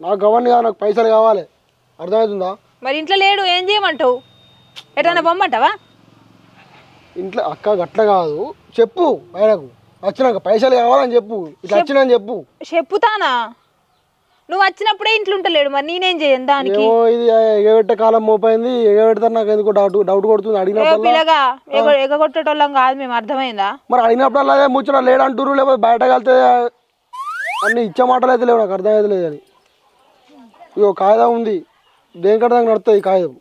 నాకు అవన్నీ కాదు, నాకు పైసలు కావాలి, అర్థమవుతుందా? మరి ఇంట్లో లేడు ఏం చేయమంటావు? ఎటన్నా పొమ్మంటావా? ఇంట్లో అక్క గట్ల కాదు, చెప్పు ఆయనకు వచ్చినాక పైసలు కావాలని చెప్పు, ఇట్లా వచ్చినా చెప్పు. చెప్పుతానా? నువ్వు వచ్చినప్పుడే ఇంట్లో ఉంటలేడు, మరి నేనేం చేయను దానికి? ఇది ఎగబెట్టే కాలం మోపైంది, ఎగబెడతారు. నాకు ఎందుకు డౌట్ కొడుతుంది. పిల్లగా ఎగగొట్టేటోళ్ళం కాదు మేము, అర్థమైందా? మరి అడిగినప్పుడు అదే ముచ్చట లేడంటారు, లేకపోతే బయట కలితే అన్ని ఇచ్చే మాటలు అయితే లేవు, నాకు అర్థమైతే లేదు. అని ఇగో కాగితం ఉంది, దేనికంటే దానికి నడుతుంది ఈ కాగితం.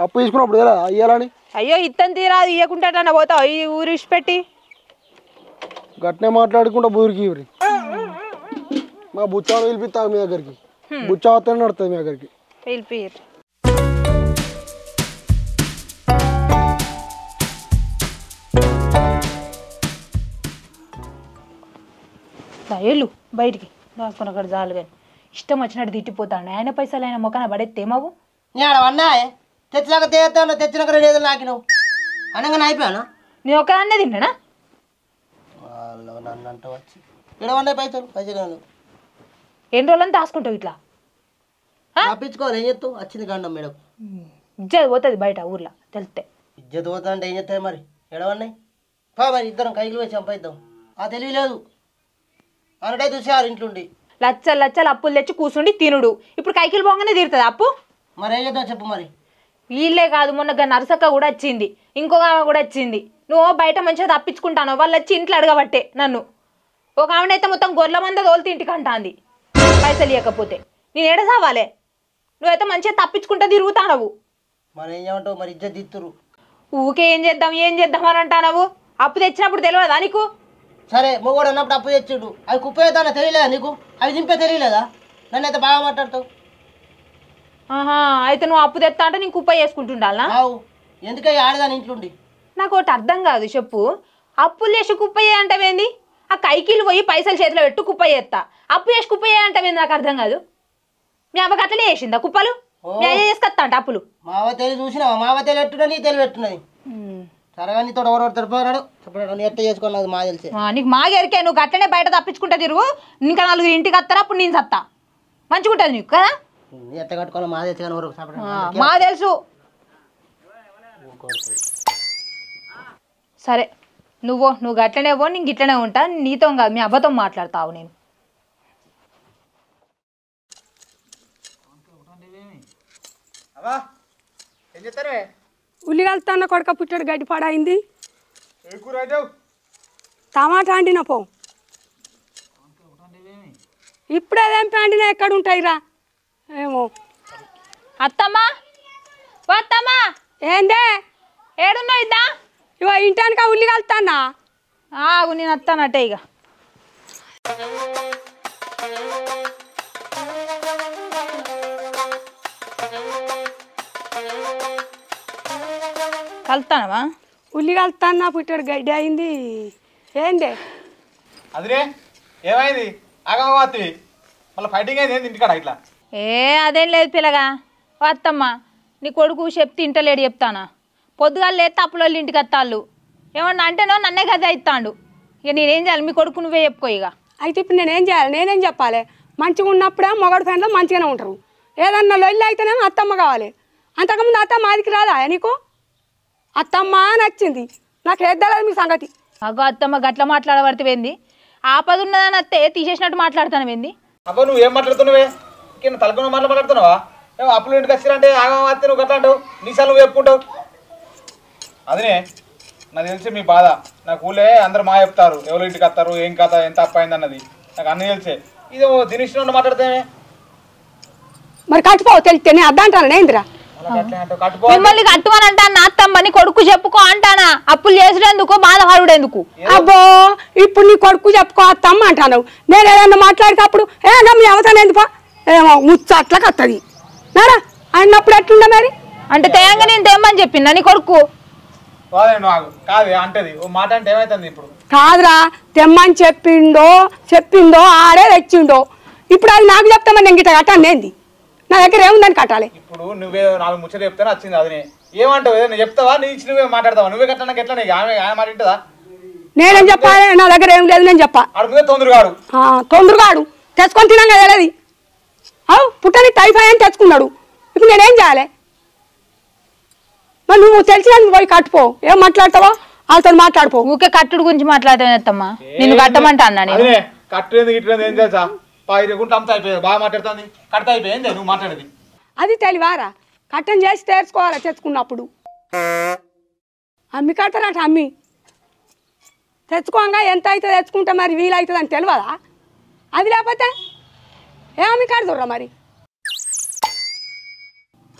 అప్పు తీసుకున్నప్పుడు ఎలా ఇయ్యాలని? అయ్యో ఇత్తని తీరాదు, ఇవ్వకుంటా పోతావు ఈ ఊరు ఇచ్చిపెట్టి. గట్నే మాట్లాడుకుంటా బూరికి ఊరి మా బుచ్చాను పిలిపిస్తా మీ దగ్గరికి, బుచ్చా వస్తేనే నడుతుంది మీ దగ్గరికి. పిలిపిరు వెళ్ళు బయటికి, దాచుకుని అక్కడ చాలు. కానీ ఇష్టం వచ్చినట్టు తిట్టిపోతాడు. ఆయన పైసలు ఆయన మొక్కన పడేస్తేమావు. నేను అన్నా తెచ్చినాక తేస్తాను, తెచ్చినాక లేదు నాకు నువ్వు అనగానే అయిపోయాను. నేను ఒకదాన్నే తిన్నానా? వాళ్ళు నన్ను అంట వచ్చి ఇడవన్నాయి పైసలు పైసలు ఎన్ని రోజులని దాచుకుంటావు ఇట్లా? తప్పించుకోవాలి, ఏం చెప్తావు? వచ్చింది గండం మేడం, ఇజ్జత్ పోతుంది బయట ఊర్లో తెలిస్తే. ఇజ్జత్ పోతా అంటే ఏం చెప్తాయి మరి? ఎడవన్నాయి పా, మరి ఇద్దరం కైలు వేసి చంపేద్దాం. ఆ తెలియలేదు అనటే చూసారు ఇంట్లోండి లచ్చలు లచ్చలు అప్పులు తెచ్చి కూర్చుండి తినుడు. ఇప్పుడు కైకిలు పోగానే తీరుతుంది అప్పు. మరి ఏం చేద్దాం చెప్పు మరి? వీళ్ళే కాదు, మొన్న నరసక్క కూడా వచ్చింది, ఇంకొక ఆమె కూడా వచ్చింది. నువ్వు బయట మంచిగా తప్పించుకుంటాను, వాళ్ళు వచ్చి ఇంట్లో అడగబట్టే నన్ను. ఒక ఆమెనైతే మొత్తం గొర్రెల మంద తోలుతూ ఇంటికి అంటాంది పైసలు ఇవ్వకపోతే. నేను ఏడ సావాలే? నువ్వైతే మంచిగా తప్పించుకుంటా తిరుగుతానవు. మరి ఏం చేయమంటావు? మరి ఇజ్జత్ తీస్తురు. ఊకే ఏం చేద్దాం అని అంటానవు. అప్పు తెచ్చినప్పుడు తెలియదా నీకు? సరే మొగోడు అన్నప్పుడు అప్పు తెచ్చుడు, అవి కుప్పేదానా తెలియలేదా నీకు? అవి దింపే తెలియలేదా? నన్ను అయితే బాగా మాట్లాడతావు. ఆహా, అయితే నువ్వు అప్పు తెస్తా అంటే నేను కుప్ప చేసుకుంటుండాలా? అవు ఎందుకే ఆడదాని ఇంట్లోండి? నాకు ఒకటి అర్థం కాదు, చెప్పు. అప్పులు చేసి కుప్ప అంటావేంది? ఆ కైకిలు పోయి పైసలు చేతిలో పెట్టు కుప్ప చేస్తా, అప్పు చేసి కుప్ప అంటావేంది? నాకు అర్థం కాదు. మీ అవ్వకి అట్లనే చేసిందా కుప్పలు? మీ అయ్య చేసుకొస్తా అంట అప్పులు. మావ తెలివి చూసినావా? మావ తెలివి ఎట్టున్నా నీ తెలివి ఎట్టున్నది. సరే నీతో ఎవరెవరు తడిపోయాడు చెప్పాడు, నీ ఎట్ట చేసుకున్నది మా తెలిసి. నీకు మాగెరికే, నువ్వు గట్లనే బయట తప్పించుకుంటా తిరుగు. ఇంకా నలుగురు ఇంటికి వస్తారా, అప్పుడు నేను సత్తా మంచిగుంటుంది నీకు కదా. నీ ఎట్ట కట్టుకోవాలి మా తెలిసి కానీ ఎవరు మా తెలుసు. సరే నువ్వు గట్లనే పో, నేను గిట్లనే ఉంటా. నీతో కాదు, మీ అవ్వతో మాట్లాడతావు. నేను ఉల్లిగలుతాన్న కొడక పుట్టాడు గడ్డి పాడైంది. టమాటా అండిన పో. ఇప్పుడేదేం పండినా ఎక్కడ ఉంటాయిరా ఏమో. అత్తమ్మా అత్తమ్మా, ఏందే ఏడున్నావు? ఇద్దా ఇవో ఇంటానిక ఉల్లి కలుతానా. ఆగు, నేను వస్తానట్టే. ఇక కలుతానవా? ఉల్లి కలుతానా పుట్టాడు గడ్డి అయింది. ఏందే అదిరే ఏమైంది? ఆగమతి మళ్ళీ ఫైటింగ్ అయింది ఏంది ఇంటికాడ ఇట్లా? అదేం లేదు పిల్లగా. అత్తమ్మా, నీ కొడుకు చెప్తే ఇంటలేడు చెప్తానా? పొద్దుగాలు లేస్తే అప్పుల వాళ్ళు ఇంటికి వస్తాళ్ళు. ఏమన్నా అంటేనో నన్నే గది అవుతాడు. ఇక నేనేం చేయాలి? మీ కొడుకు నువ్వే చెప్పుకో. ఇక అయితే ఇప్పుడు నేనేం చేయాలి? నేనేం చెప్పాలి? మంచిగా ఉన్నప్పుడే మొగడు ఫ్యాన్లో మంచిగానే ఉంటారు. ఏదన్నా లొల్లి అయితేనేమో అత్తమ్మ కావాలి. అంతకుముందు అత్తమ్మ ఆదికి రాదా నీకు? అత్తమ్మ నచ్చింది నాకు. ఏద్దలేదు మీ సంగతి. అగో అత్తమ్మ గట్ల మాట్లాడబడితేంది? ఆపద ఉన్నదని అత్తే తీసేసినట్టు మాట్లాడతానవేంది? అబ్బా నువ్వు ఏం మాట్లాడుతున్నావే? ఇంకేం తలకొని మాట్లాడుతున్నావా? ఏమో అప్పులు ఇంటికి వచ్చిరంటే ఆగమతి నువ్వు గట్లా అంటావు, నీసాలు నువ్వు చెప్పుకుంటావు. అదినే నాకు తెలిసి మీ బాధ. నాకు ఊళ్ళే అందరు మా చెప్తారు ఎవరు ఇంటికి వస్తారు, ఏం కథ, ఎంత అప్పయింది అన్నది నాకు అన్నీ తెలిసే. ఇది దినేష్ మాట్లాడితే మరి కట్టుకోవు తెలిస్తే నేను అద్దంటాను ఏందిరా? మిమ్మల్ని కట్టుమని అంటాను అత్తమ్మని. కొడుకు చెప్పుకో అంటానా? అప్పులు చేసేందుకు బాధపడుడేందుకు? అబ్బో ఇప్పుడు నీ కొడుకు చెప్పుకో అత్తమ్మ అంటాను. నేను ఏదన్నా మాట్లాడేటప్పుడు మీ అవతాను ఎందుకో ఏమో ముచ్చట్లకి వస్తుంది నారా అన్నప్పుడు ఎట్లుండే మరి? అంటే తేంగా నేను తెమ్మని చెప్పిందా నీ కొడుకు? కాదు అంటది ఓ మాట అంటే ఏమైతుంది ఇప్పుడు? కాదురా, తెమ్మని చెప్పిందో ఆడే తెచ్చిండో. ఇప్పుడు అది నాకు చెప్తామని నేను గిట్ట కట్టాను ఏంది? నా దగ్గర ఏముందని కట్టాలి? ఇప్పుడు నువ్వే 4 ముచ్చట్లు చెప్తానే వచ్చింది. అదినే ఏమంటావు? నువ్వు చెప్తావా? నీ ఇచ్చి నువ్వే మాట్లాడతావా? నువ్వే కట్టడానికి ఎట్లా? ఆమె మాట వింటదా? నేనేం చెప్పాలి? నా దగ్గర ఏం లేదు నేను చెప్పా. అడుగుతే తొందరగాడు తొందరగాడు తెచ్చుకొని తినాం కదా. అవు పుట్టని టైఫాయిడ్ అని తెచ్చుకున్నాడు. ఇప్పుడు నేనేం చేయాలి? మరి నువ్వు తెలిసిన పోయి కట్టుపో. ఏం మాట్లాడతావా? వాళ్ళతో మాట్లాడుకో. ఊకే కట్టుడు గురించి మాట్లాడతామా? నిన్ను కట్టమంటా అన్నా నేను. అదే కట్టలేదు గిట్లేదు ఏం తెలుసా? పాయిగుంట అంతా అయిపోయింది. బాగా మాట్లాడుతుంది. కడత అయిపోయింది నువ్వు మాట్లాడేది. అది తెలివారా? కట్టం చేసి తెరుచుకోవాలా తెచ్చుకున్నప్పుడు. అమ్మి కడతారట. అమ్మి తెచ్చుకోగా ఎంత అయితే తెచ్చుకుంటే మరి వీలవుతుంది అని తెలియదా? అది లేకపోతే ఏమి కడుతుర్రా మరి?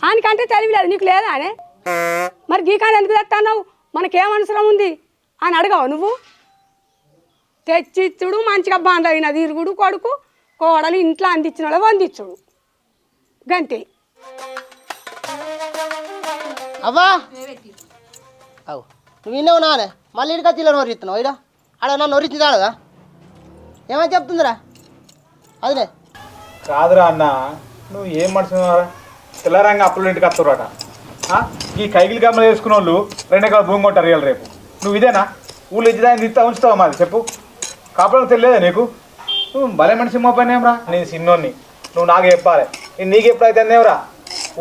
ఆయనకంటే తెలియలేదు, నీకు లేదా అనే? మరి గీకాని ఎందుకు తెస్తావు? మనకేం అవసరం ఉంది అని అడగవు నువ్వు? తెచ్చిచ్చుడు, మంచిగా బాండ్ అయిన తిరుగుడు, కొడుకు కోడలు ఇంట్లో అందించిన వాళ్ళు వందించుడు, గంతే. అవ్వా అవు నువ్వు విన్నావు నానే మళ్ళీ ఇడికి వచ్చి ఇలా నోరిస్తున్నావు. ఇడా ఆడ నన్ను నోరించింది ఆడదా? ఏమని చెప్తుందిరా? అదిలే కాదురా అన్న, నువ్వు ఏం మనుషున్నారా? తెల్లరంగా అప్పులు ఇంటికి వస్తారట. ఈ కైకిలి గమ్మలు వేసుకున్న వాళ్ళు 2 ఎకరాల భూమి కొంటారు ఇవాళ రేపు. నువ్వు ఇదేనా? ఊళ్ళు ఇచ్చిదాన్ని తిస్తా ఉంచుతావా? మాది చెప్పు. కాపురం తెలియదా నీకు? నువ్వు భలే మనిషి మా పని ఏమరా? నేను చిన్నోన్ని, నువ్వు నాకు చెప్పాలి. నేను నీకు ఎప్పుడైతే అన్నేవరా?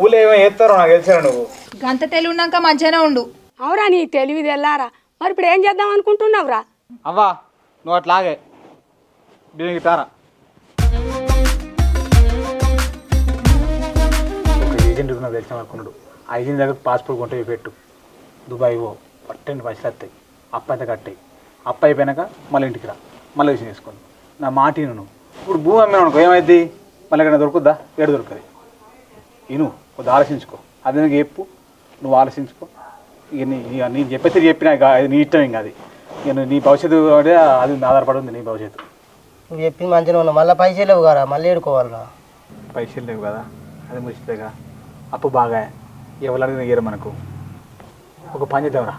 ఊళ్ళో ఏమో చేస్తారో నాకు తెలిసాను. నువ్వు గంత తెలివి ఉన్నాక మంచిగానే ఉండు. అవురా, నీ తెలివి తెల్లారా? మరి ఇప్పుడు ఏం చేద్దాం అనుకుంటున్నావురా? అవ్వా నువ్వు అట్లాగే దీనికి తారా ఒక ఏజెంట్ నాకు తెలిసాం అనుకున్నాడు. ఆ ఏజెంట్ దగ్గర పాస్పోర్ట్ కొంటే పెట్టు, దుబాయ్ పో, పట్టండి పైసలు వస్తాయి, అప్పు అయితే కట్టాయి. అప్పు అయిపోయాక మళ్ళీ ఇంటికి రా, మళ్ళీ విషయం చేసుకోండి. నా మాట నువ్వు ఇప్పుడు భూమి అమ్మాను అనుకో, ఏమైంది? మళ్ళీ ఎక్కడ దొరుకుద్దా? ఏడు దొరుకుతుంది. ఇను కొద్దిగా ఆలోచించుకో. అది నాకు చెప్పు, నువ్వు ఆలోచించుకో. ఇక నేను చెప్పేసి చెప్పినా అది నీ ఇష్టం. ఇంకా అది ఇక నీ భవిష్యత్తు అది ఆధారపడి ఉంది. నీ భవిష్యత్తు నువ్వు చెప్పింది మంచిగా ఉన్నా. మళ్ళీ పైసలు లేవు కదా, మళ్ళీ ఏడుకోవాలరా? పైసలు లేవు కదా, అది ముచ్చితేగా. అప్పు బాగా ఎవరికి ఇయ్యరు మనకు. ఒక పని చేద్దాంరా,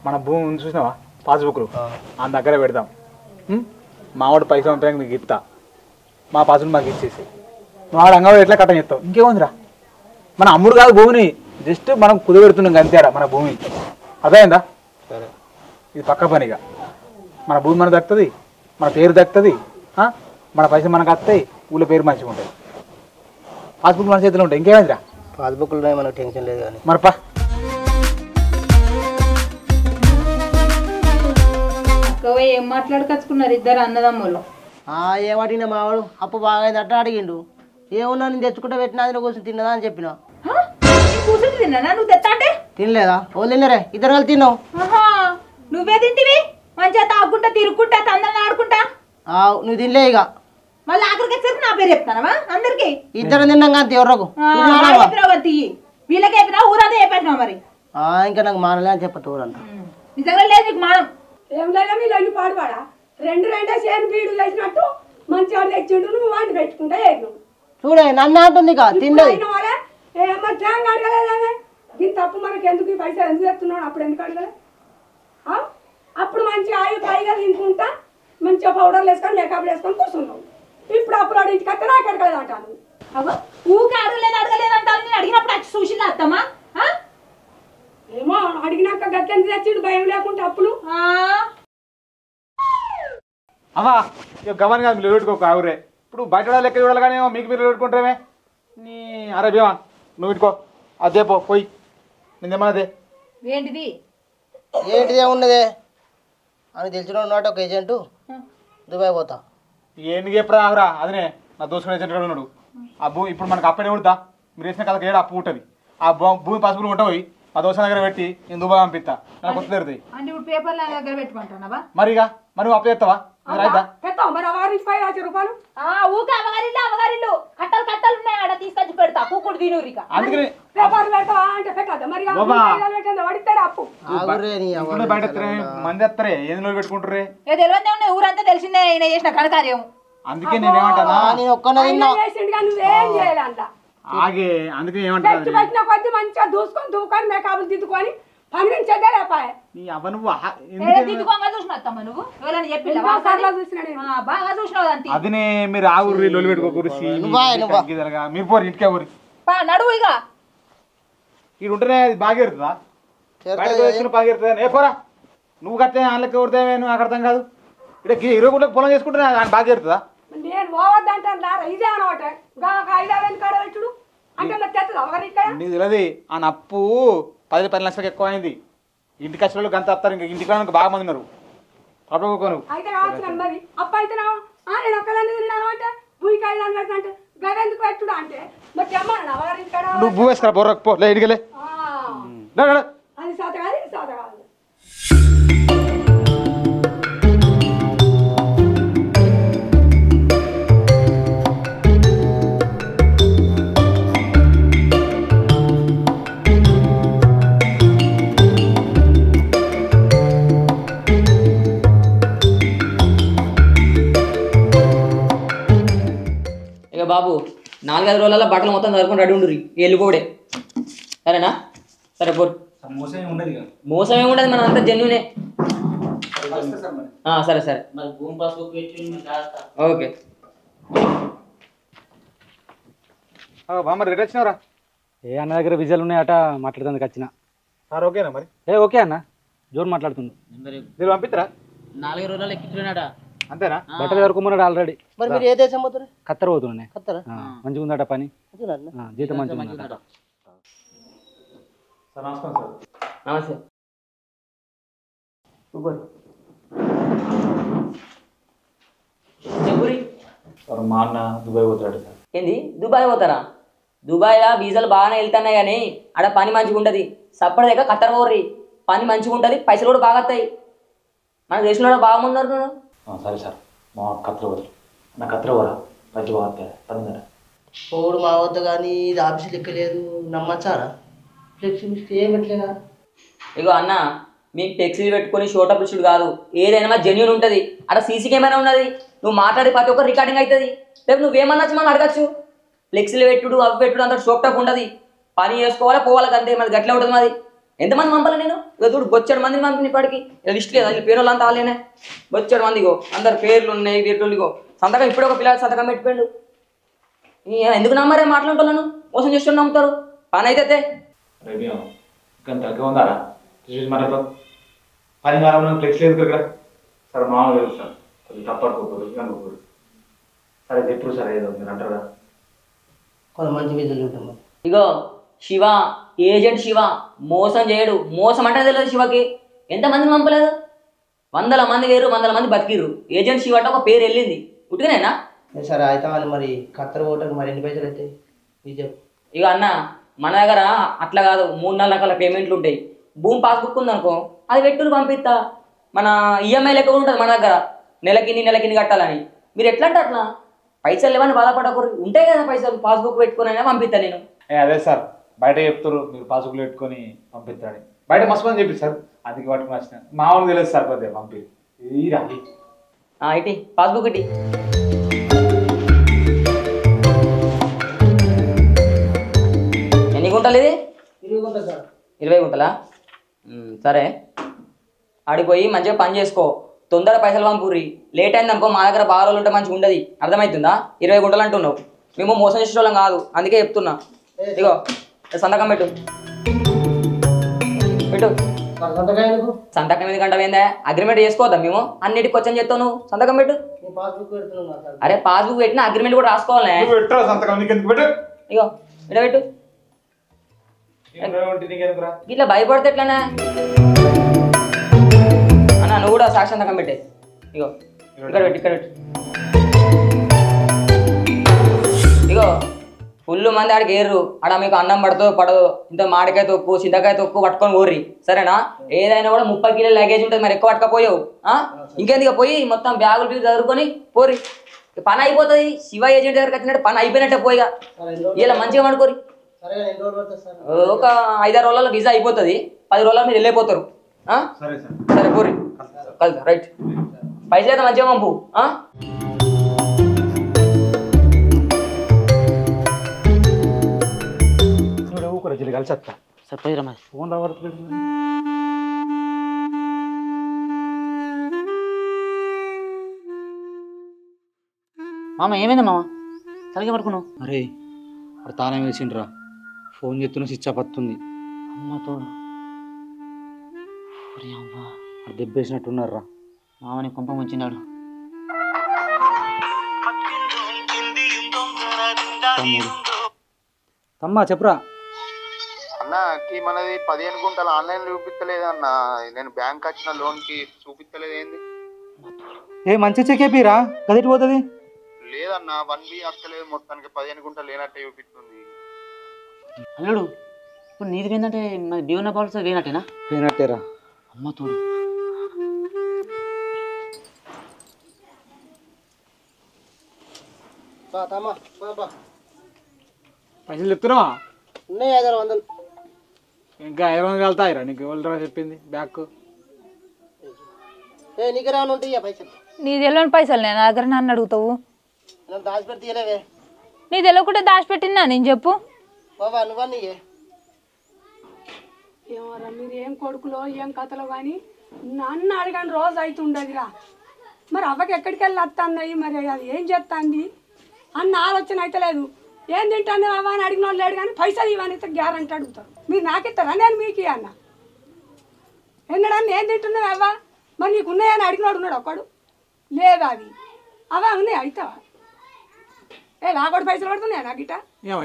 మన భూమి చూసినావా పాస్బుక్లు, ఆ దగ్గర పెడదాం. మావాడు పైసలు పంపాక నీకు ఇస్తా, మా పాస్బుక్ మాకు ఇచ్చేసి నువ్వు ఆడ అంగవాడు ఎట్లా కట్టని చెప్తావు. ఇంకేముందిరా, మన అమ్ముడు కాదు భూమిని, జస్ట్ మనం కుదబెడుతున్నాం అంతేడా మన భూమి. అర్థమైందా? సరే, ఇది పక్క పనిగా. మన భూమి మనకు దక్కుతుంది, మన పేరు దక్కుతుంది, మన పైసలు మనకు వస్తాయి, ఊళ్ళో పేరు మంచిగా ఉంటుంది, పాస్బుక్ మన చేతిలో ఉంటాయి. ఇంకేమైందిరా? పాస్బుక్లో మనకు టెన్షన్ లేదు కానీ మరపా. ఏం మాట్లాడుకొచ్చుకున్నారు ఇద్దరు అన్నదమ్ములు? ఏమడిగినా మావాడు అప్పు బాగా అయింది అట్లా అడిగిండు. ఏమున్నా నేను తెచ్చుకుంటే పెట్టినా అది కోసం తిన్నదా అని చెప్పిన. కూర్చుంటే తిన్నా నువ్వు తెత్తా అంటే తినలేదా? ఓ తిన్నరే, ఇద్దరు కలిసి తిన్నావు. నువ్వే తింటివి మంచిగా తాగుకుంటా తిరుగుకుంటా తందరని ఆడుకుంటా. నువ్వు తినలే ఇక. మళ్ళీ ఆఖరికి వచ్చేసరికి నా పేరు చెప్తానవా అందరికి? ఇద్దరు తిన్నాం కానీ ఎవరకు వీళ్ళకి చెప్పినా ఊరంతా చెప్పేసినావు మరి. ఇంకా నాకు మానలే అని చెప్పదు ఊరంతా. నిజంగా లేదు నీకు మానం. ఏం లేదా మీ లొల్లి పాడుపాడా? రెండు సేను బీడు వేసినట్టు మంచిగా తెచ్చిండు, నువ్వు వాడిని పెట్టుకుంటా ఏను చూడే నన్ను అంటుంది ఇక తిన్నది. ట్యాంక్ అడగలేదే దీని తప్పు మనకి ఎందుకు? ఈ పైసలు ఎందుకు తెస్తున్నాడు? అప్పుడు ఎందుకు అడగలే? అప్పుడు మంచిగా ఆయిల్ పైగా తినుకుంటా మంచిగా పౌడర్లు వేసుకొని మేకప్లు వేసుకొని కూర్చున్నావు. ఇప్పుడు అప్పుడు అడిగి ఇంటికి వస్తే నాకు అడగలేదు అంటాను. ఊకే అడగలేదు అంటాను. నేను అడిగినప్పుడు వచ్చి చూసిందా అత్తమ్మా? ఏమో అడిగినాక గట్టెందుకు తెచ్చిండు భయం లేకుండా అప్పులు. అమ్మా ఇక గమని కాదు మీరు పెట్టుకోక ఆవురే. ఇప్పుడు బయట లెక్క చూడాలి కానీ మీకు మీరు పెట్టుకుంటారేమే. నీ అరే భీమా నువ్వు పెట్టుకో, అదే పోయి నిందేమన్నదే. ఏంటిది? ఏంటిదే ఉన్నదే అని తెలిసిన ఉన్నాడు ఒక ఏజెంటు, దుబాయ్ పోతా. ఏంటి ఎప్పుడు ఆవురా? అదనే నా దోసుకునే ఏజెంట్ కూడా ఉన్నాడు. ఆ భూమి ఇప్పుడు మనకు అప్పనే ఉడతా, మీరు వేసిన కథకి ఏడు అప్పు ఉంటుంది. ఆ భూమి పసుపులు ఉంటాయి, మా దోశ దగ్గర పెట్టి నేను దుబాయ్ పంపిస్తా, నాకు కొత్త తెరుతాయి. అంటే ఇప్పుడు పేపర్లు దగ్గర పెట్టుకుంటావా? మరిగా మరి అప్పు చేస్తావా? రైతా మరి అవారికి 5,00,000 రూపాయలు ఊకే అవగారిల్లు కట్టలు కట్టలు ఉన్నాయి ఆడ తీసుకొచ్చి పెడతా కూకుడు తినూరిక. అందుకని పేపర్లు పెడతావా అంటే పెట్టద్దా? మరి పడిస్తాడు అప్పు. బయట మంది వస్తారే ఎందులో పెట్టుకుంటారే? తెలియదే ఊరంతా తెలిసిందే ఈయన చేసిన కనకార్యం. అందుకే నేనేమంటానా, నేను ఒక్కనే తిన్నా. నువ్వేం చేయాలంట ఆగే. అందుకే ఏమంటారు పెట్టిన కొద్ది మంచిగా దూకొని మేకపులు దిద్దుకొని పండించేదే లేపాయ. అదినే మీరు ఆ ఊరి లొల్లి పెట్టుకోకూరి మీరు పోరు ఇంటికే ఊరి నడువు ఇక ఇది ఉంటేనే అది బాగా ఎడుతుందా? బాగా ఎడుతుంది. ఏ పోరా నువ్వు కట్టే వాళ్ళకి కొడితే నువ్వు నాకు అర్థం కాదు. ఇక్కడ 20 గుంటలకు పొలం చేసుకుంటే బాగా ఎడుతుందా? నేను పోవద్దంటాను రా ఇదే అనమాట ఐదావేలు కాడ పెట్టుడు అంటే నాకు తెత్తదా ఒకరి ఇక్కడ నీకు తెలియదు ఆ నప్పు 10 లక్షలకు ఎక్కువ అయింది. ఇంటికి వచ్చిన వాళ్ళు గంత వస్తారు, ఇంకా ఇంటికి రానికి బాగా మంది ఉన్నారు. పట్టుకోను అయితే కావచ్చు కానీ మరి అప్ప అయితే నేను ఒక్కదాన్ని తిన్నాను అంటే భూమికి 500 పెడతా అంటే గదెందుకు పెట్టుడు అంటే మరి తెమ్మను ఒకరి ఇక్కడ నువ్వు భూ వేసుకురా బొర్రకు పో లే ఇడిగలే అది సాత కాదు ఇది సాత కాదు. ఇక బాబు 4-5 రోజులలో బట్టలు మొత్తం చదువుకొని రెడీ ఉండుర్రి వెళ్ళిపోడే సరేనా? సరే పోరు. మోసం ఏమి ఉండదు, మన అంతా జెన్యునే. సరే సరే ఓకే. మరి రేట్ వచ్చినారా? ఏ అన్న దగ్గర విజయాలు ఉన్నాయట మాట్లాడుతుంది వచ్చిన. సార్ ఓకేనా మరి? ఓకే అన్న జోరు మాట్లాడుతుంది. మీరు పంపిస్తారా? 4 రోజులలో ఎక్కించున్నాడా అంతేనా? బట్టలు దొరుకున్నాడు ఆల్రెడీ. మరి మీరు ఏ దేశం పోతారు? ఖత్తర్ పోతున్నాయి. ఖత్తరా? మంచిగా ఉందట పని, మంచిగా జీతం మంచిగా ఉందట. సార్ నమస్కారం సార్. నమస్తే. చెప్పురి. సార్ మా అన్న దుబాయ్ పోతాడు సార్. ఏంది దుబాయ్ పోతారా? దుబాయ్లో వీసాలు బాగానే వెళ్తున్నాయి కానీ ఆడ పని మంచిగా ఉంటుంది. సప్పటి దగ్గర ఖత్తర్ పోర్రి, పని మంచిగా ఉంటుంది, పైసలు కూడా బాగా వస్తాయి. మన దేశంలో బాగున్నారు నువ్వు. సరే సార్ మా ఖత్తర్ పోతారు. నా ఖత్తర్ పోరా పైసలు బాగా వస్తాయి పని. పోడు మా వద్ద కానీ ఇది ఆఫీసు లెక్కలేదు నమ్మచ్చారా? ఫ్లెక్సిబిలిటీ ఏం పెట్టలేదా? ఇగో అన్న మీకు ఫ్లెక్సీలు పెట్టుకొని షోటప్ ఇచ్చుడు కాదు, ఏదైనా మా జెన్యూన్ ఉంటుంది. అక్కడ సీసీ కెమెరా ఉన్నది, నువ్వు మాట్లాడే ప్రతి ఒక్క రికార్డింగ్ అవుతుంది. రేపు నువ్వేమన్నా మనం అడగచ్చు. ఫ్లెక్సీలు పెట్టుడు అవి పెట్టుడు అంత షోటప్ ఉండదు. పని చేసుకోవాలా పోవాలి అంతే, మరి గట్లా ఉంటుంది. మాది ఎంతమంది పంపాలి నేను? ఇక చూడు బొచ్చాడు మందిని పంపిన ఇప్పటికి లిస్ట్ లేదా? పేరు వాళ్ళు అంతా వాళ్ళేనే బొచ్చాడు మంది. ఇగో అందరు పేర్లు ఉన్నాయి, వీటిలో సంతకం ఇప్పుడు ఒక పిల్లలు సంతకం పెట్టిపోయాడు. ఎందుకు నమ్మరే మాట్లాడుతున్నాను? మోసం చేస్తూ నమ్ముతారు. పని అయితే తగ్గ ఉందారా పని కాలం ఫ్లెక్స్ లేదు ఇక్కడ. సరే మామూలు లేదు సార్, తప్పడుకోకూడదు అనుకోకూడదు. సరే ఎప్పుడు సార్ ఏదో మీరు అంటారా? కొంత మంచి విధులు ఉంటాం. ఇగో శివ ఏజెంట్ శివ మోసం చేయడు. మోసం అంటే తెలియదు శివకి. ఎంతమందిని పంపలేదు? 100 మంది వేరు, 100 మంది బతికిర్రు. ఏజెంట్ శివ అంటే ఒక పేరు వెళ్ళింది. ఉట్టుకునేనా? సరే అయితే వాళ్ళు మరి ఖత్తర్ పోవటానికి మరి ఎన్ని పైసలు అవుతాయి ఇది చెప్పు. ఇక అన్న మన దగ్గర అట్లా కాదు, 3-4 రకాల పేమెంట్లు ఉంటాయి. భూమి పాస్బుక్ ఉందనుకో అది పెట్టులు పంపిస్తా. మన ఈఎంఐ లెక్క ఉంటుంది మన దగ్గర, నెలకిన్ని కట్టాలని. మీరు ఎట్లా అంటే అట్లా పైసలు లేవని బాధపడకూడదు, ఉంటాయి కదా పైసలు. పాస్బుక్ పెట్టుకుని అయినా పంపిస్తా నేను. అదే సార్ బయట చెప్తారు మీరు పాస్బుక్లు పెట్టుకొని పంపిస్తారని. బయట మస్తు మంది చెప్పి సార్, అందుకే పట్టుకుని వచ్చిన. మామూలు తెలియదు సార్ కొద్దిగా పంపి ఇటీ పాస్బుక్ ఇటీ. ఎన్ని గుంటలు ఇది? 20 గుంటలా? సరే ఆడిపోయి మంచిగా పని చేసుకో, తొందర పైసలు పంపుర్రి. లేట్ అయింది అనుకో మా దగ్గర బాగా రోజులు ఉంటే మంచిగా ఉండదు. అర్థమవుతుందా? 20 గుంటలు అంటున్నావు, మేము మోసం చేసే వాళ్ళం కాదు, అందుకే చెప్తున్నా. ఇగో సంతకం పెట్టు పెట్టు. సంతకం మీద గంట పోయిందా? అగ్రిమెంట్ చేసుకోవద్దా మేము? అన్నిటికి క్వశ్చన్ చేస్తావు నువ్వు. సంతకం పెట్టు. అరే పాస్బుక్ పెట్టిన అగ్రిమెంట్ కూడా రాసుకోవాలి. ఇగో ఇట్లా పెట్టు. ఇట్లా భయపడితే ఎట్లానే అన్న, నువ్వు కూడా సాక్షి సంతకం పెట్టే. ఇగో ఇక్కడ పెట్టు. ఇగో ఫుల్ మంది ఆడికి ఏర్రు. ఆడ మీకు అన్నం పడతో పడదు, ఇంత మామిడికాయ తొక్కు చింతకాయ తొక్కు పట్టుకొని పోర్రి సరేనా? ఏదైనా కూడా 30 కిలోల లగేజ్ ఉంటుంది, మరి ఎక్కువ పట్టుకపోయావు. ఇంకెందుకు పోయి మొత్తం బ్యాగులు చదువుకొని పోర్రి, పని అయిపోతుంది. శివ ఏజెంట్ దగ్గరికి వచ్చినట్టు పని అయిపోయినట్టే పోయిగా. ఇలా మంచిగా పడుకోరి. ఒక 5-6 రోజుల్లో వీసా అయిపోతుంది, 10 రోజుల్లో మీరు వెళ్ళిపోతారు. సరే పోర్రి కలుద్దాం. రైట్ పైసలు అయితే మంచిగా పంపు. కలిసి వస్తా. సరిపోయి రమ్మా. ఫోన్ రావట్లేదు. మామ ఏమైంది మామ? సరిగ్గా పడుకున్నావు? అరే అక్కడ తానే వేసిండ్రా, ఫోన్ చేస్తున్న స్విచ్ ఆఫ్ వస్తుంది. అమ్మతో దెబ్బేసినట్టున్నారా. మామని కొంప ముంచినాడు. తమ్ముడు తమ్మా చెప్పురా. అన్నకి మనది 15 గుంటలు ఆన్లైన్ చూపిస్తలేదు అన్న. నేను బ్యాంక్ వచ్చిన లోన్కి చూపిస్తలేదు ఏంది? ఏ మంచి చెక్కేపిరా గదిటి పోతుంది. లేదన్న 1B వస్తలేదు, మొత్తానికి 15 గుంటలు లేనట్టే చూపిస్తుంది. అల్లుడు ఇప్పుడు నీది ఏంటంటే మరి డియోనా పాలసీ వేనట్టేనా? పోయినట్టేరా. అమ్మ తోడు. తమ్మా బా పైసలు చెప్తున్నావా? ఉన్నాయి 500. ఇంకా 500 వెళ్తాయిరా నీకు ఎవరు చెప్పింది బ్యాక్? నీకు రాను ఉంటాయి పైసలు. నీ తెలియని పైసలు నేను నా దగ్గర నన్ను అడుగుతావు. నన్ను దాచిపెట్టి తీయలేవే. నీ తెలియకుంటే దాచిపెట్టినా నేను చెప్పు. బాబా నువ్వన్నీ ఏమరా మీరు ఏం కొడుకులో ఏం కథలో కానీ నన్ను అడగని రోజు అవుతుండదురా. మరి అవ్వకి ఎక్కడికి వెళ్ళి వస్తాయి, మరి అది ఏం చేస్తుంది అన్న ఆలోచన అయితే లేదు. ఏం తింటాను అవ్వ అని అడిగిన వాళ్ళు లేడు, కానీ పైసలు ఇవన్నీ అయితే గ్యారంటీ అడుగుతారు. మీరు నాకు ఇస్తారా, నేను మీకు అన్న ఎన్నడన్నా ఏం తింటున్నావు అవ్వ, మరి నీకు ఉన్నాయని అడిగినోడు ఉన్నాడు ఒక్కడు లేదు. అవి అవా ఉన్నాయి అవుతావా? ఏ నా కూడా పైసలు పడుతున్నాయా నాకు ఇట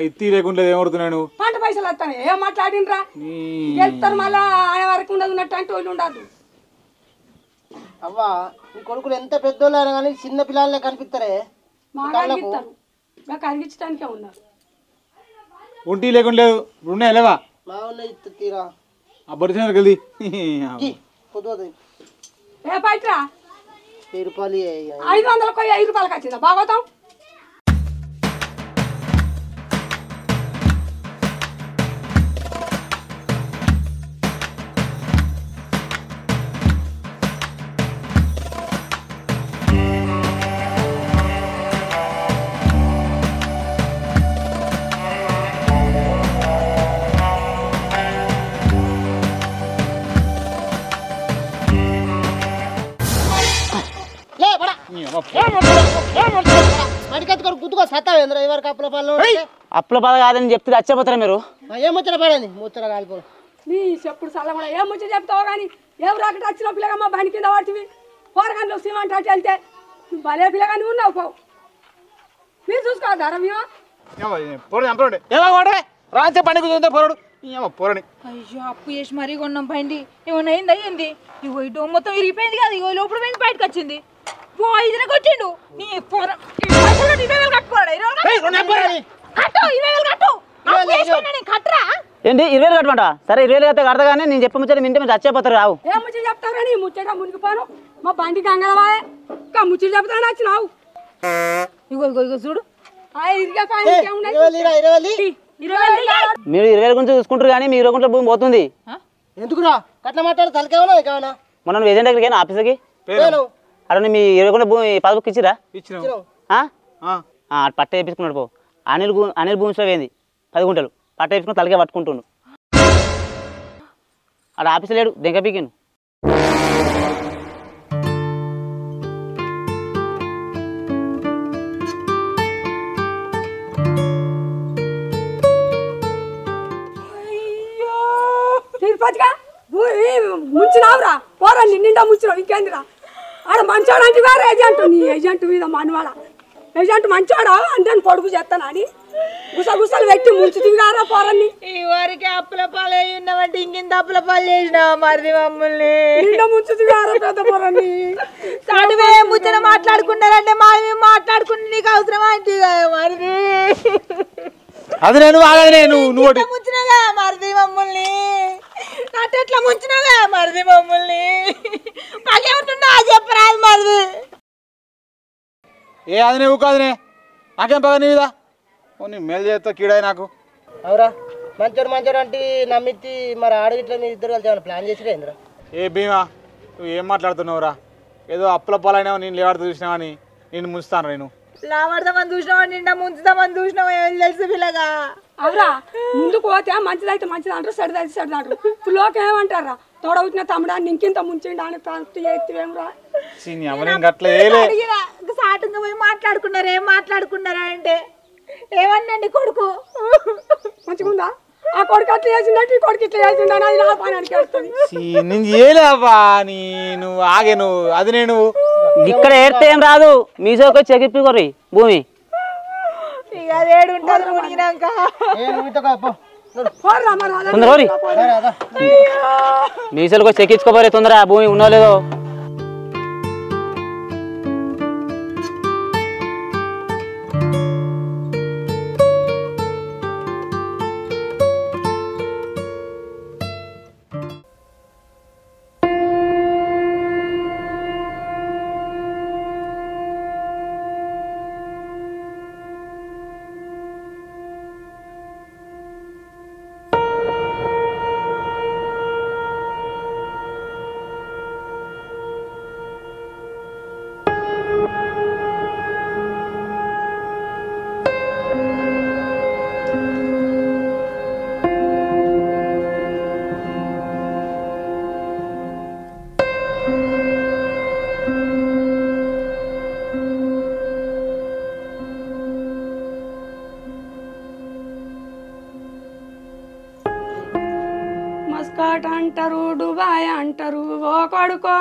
ఎత్తి లేకుండా ఏమడుతున్నాను? పంట పైసలు వస్తాను. ఏం మాట్లాడినరా గెలుస్తారు మళ్ళా ఆయన వరకు ఉండదు ఉన్నట్టు అంటే వాళ్ళు ఉండదు. అవ్వా నీ కొడుకులు ఎంత పెద్దోళ్ళు అయినా కానీ చిన్న పిల్లలే కనిపిస్తారే. మాకు అడిగిస్తారు, నాకు అడిగించడానికే ఉన్నారు. ఒంటి లేకుండా లేదు, ఉన్నాయి లేవా? మా ఉన్నాయి తీరా అబ్బరిచినారు కలిది పొద్దు ఏ పైట్రా 1000 రూపాయలు 500కు 5 రూపాయలకి వచ్చిందా భాగవతం? గుద్దుకో సత్తావేంద్ర ఎవరికి అప్పుల పాలు అప్పుల బాధ కాదని చెప్తే చచ్చిపోతారా మీరు? ఏం ముచ్చట పడండి ముచ్చట కాలిపో నీ చెప్పుడు చల్ల కూడా ఏం ముచ్చట చెప్తావు కానీ ఎవరు అక్కడ వచ్చిన పిల్లగా మా బండి కింద పడుతుంది. పోరగాళ్ళు సిమెంట్ అటు వెళ్తే నువ్వు భలే పిల్లగా నువ్వు ఉన్నావు పోవు. మీరు చూసుకోవద్దారా మేము? రాసే పండుగ పొరడు పొరని. అయ్యో అప్పు చేసి మరీ కొన్నాం బండి. ఏమన్నా అయింది అయ్యింది. ఇగో ఇటు మొత్తం ఇరిగిపోయింది కదా. ఇగో లోపల పోయింది బయటకు వచ్చింది. ఓ 5 కొట్టిండు. నీ పొర 20,000 కట్టుకోరా. 20,000 కట్టు. 20,000 కట్టు. కట్టరా ఏంటి 20,000 కట్టమంట? సరే 20,000 అయితే కడతా కానీ నేను చెప్పే ముచ్చట వింటే మీరు చచ్చిపోతారు. రావు ఏం ముచ్చట చెప్తావు నీ ముచ్చట మునిగిపోను. మా బండి గంగలవాయే ఇంకా ముచ్చట చెప్తాను వచ్చినావు. ఇగో ఇగో ఇగో చూడు. మీరు 20,000 గురించి చూసుకుంటారు కానీ మీ 20 గుంటల భూమి పోతుంది. ఎందుకురా కట్ల మాట్లాడు తలకేమన్నా కావనా? మొన్న ఏజెంట్ దగ్గరికి ఆఫీస్కి అరే మీ 20 గుంటల భూమి పాస్బుక్ ఇచ్చిరా? పట్ట వేయించుకున్నాడు పో. అనిల్ భూమిలో పోయింది 10 గుంటలు పట్ట వేయించుకుని తలకే పట్టుకుంటుండు. అక్కడ ఆఫీస్ లేడు దెంక పీకిను. తిరుపతిగా ముంచినావురా పోరా నిండా ముంచినావు. ఇంకేందిరా ఆడ మంచోడు అంటే వేరే ఏజెంట్. నీ ఏజెంట్ మీద మనవాడ ఏజెంట్ మంచోడా అంటే పొడుగు చేస్తాను అని గుసగుసలు పెట్టి ముంచుతుంది కారా పోరని. ఈ వారికి అప్పుల పాలు ఉన్నామంటే ఇంకింత అప్పుల పాలు చేసినావా మరిది మమ్మల్ని? నిండా ముంచుతుంది కారా పెద్ద పోరని. సాటువే ముచ్చట మాట్లాడుకున్నారంటే మేము మాట్లాడుకుని నీకు అవసరమా అంటే మరిది? అది నేను నేను ముంచినగా మరిది మమ్మల్ని నట్టెట్లా ముంచినగా మరిది మమ్మల్ని మాకేమంటున్నా చెప్పరాదు మరిది. ఏ అదినే ఊకు అదినే నాకేం పగ నీ మీద నీ మేలు చేస్తా కీడాయి నాకు. అవురా మంచోడు అంటే నమ్మిచ్చి మరి ఆడగిట్ల మీరు ఇద్దరు కలిసి ఏమైనా ప్లాన్ చేసిరా ఇంద్ర? ఏ భీమా నువ్వు ఏం మాట్లాడుతున్నావురా? ఏదో అప్పుల పాలైనావు నేను లేవాడుతూ చూసినావని నేను ముంచుతాను. నేను లావాడదామని చూసినావా నిండా ముంచుదామని చూసినావా ఏం తెలుసు పిల్లగా? అవురా ముందుకు పోతే మంచిదైతే మంచిది అంటారు, చెడుదైతే చెడు అంటారు. ఇప్పుడు లోకం ఏమంటారా? తోడవుతున్న తమ్ముడాన్ని ఇంకింత ముంచిండు అని ఎత్తివేమరా? సాటుగా పోయి మాట్లాడుకున్నారా? ఏం మాట్లాడుకున్నారా అంటే ఏమన్నాండి కొడుకు మంచిగుందా? ఆ కొడుకు అట్లా చేసిందంటే ఈ కొడుకు ఇట్లా చేసిందని అది నా పనికి వస్తుంది. నేను చేయలేవా నేను ఆగే నువ్వు అది నేను ఇక్కడ ఏడితే ఏం రాదు. మీ సోకు చెక్కిప్పి కొర్రి భూమి ఇక అదేడు ఉంటుంది మునిగినాక తొందర మీసలకు చెక్కించుకోపోరే తొందర భూమి ఉన్నో లేదో. మస్కట్ అంటారు, దుబాయ్ అంటారు, ఓ కొడుకో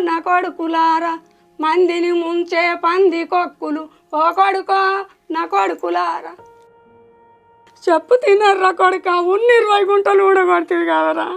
నా కొడుకులారా, మందిని ముంచే పంది కొక్కులు, ఓ కొడుకో నా కొడుకులారా. చెప్పు తినర్రా కొడుక, 20 గుంటలు ఊడగొడుతుంది కదరా.